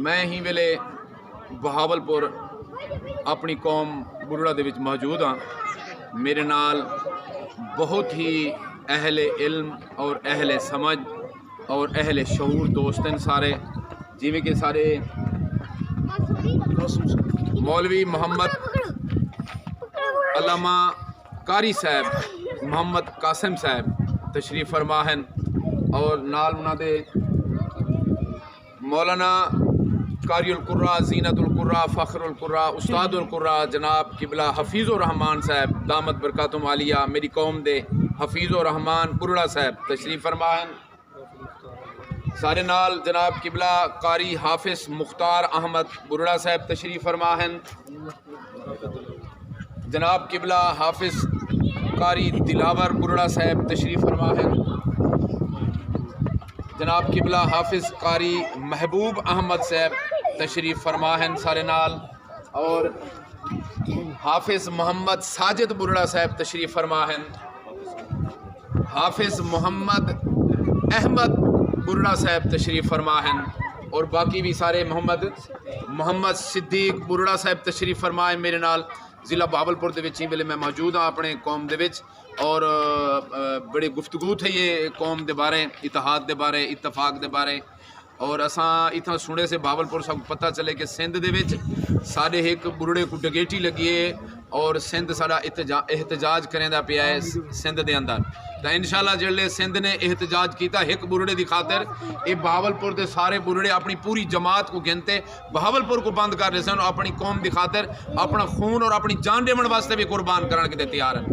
میں ہی ویلے بہاولپور اپنی قوم برڑا دے وچ موجود ہاں. میرے نال بہت ہی اہل علم اور اہل سمجھ اور اہل شعور دوست ہیں سارے، جویں کہ سارے مولوی محمد علامہ قاری صاحب محمد قاسم صاحب تشریف فرما ہیں، اور نال انہاں دے مولانا قاری القراء زینت القراء فخر القراء استاد القراء جناب قبلہ حفیظ الرحمان صاحب دامت برکاتہم عالیہ، میری قوم دے حفیظ الرحمان برڑا صاحب تشریف فرما ہیں. سارے نال جناب قبلہ قاری حافظ مختار احمد برڑا صاحب تشریف فرما ہیں. جناب قبلہ حافظ قاری دلاور برڑا صاحب تشریف فرما ہیں. جناب قبلہ حافظ قاری محبوب احمد صاحب تشریف فرما ہیں سارے نال، اور حافظ محمد ساجد برڑا صاحب تشریف فرما ہیں. حافظ محمد احمد برڑا صاحب تشریف فرما ہیں، اور باقی بھی سارے محمد صدیق برڑا صاحب تشریف فرما ہیں میرے نال. ضلع بہاولپور دے وچ ویلے میں موجود ہاں اپنے قوم دے وچ، اور بڑی گفتگو تھی یہ قوم دے بارے، اتحاد دے بارے، اتفاق دے بارے. اور اساں اتنا سنے سے بہاولپور سب پتہ چلے کہ سندھ دے وچ سارے ایک برڑے کو ڈگیٹی لگی ہے، اور سندھ سارا احتجاج کریں دا پیا ہے سندھ دے اندر. تو انشاءاللہ جلے سندھ نے احتجاج کیتا ایک برڑے دی خاطر، یہ بہاولپور دے سارے برڑے اپنی پوری جماعت کو گنتے بہاولپور کو بند کر رہے سن، اپنی قوم دی خاطر اپنا خون اور اپنی جان دیون واسطے بھی قربان کرنے کے تیار ہیں.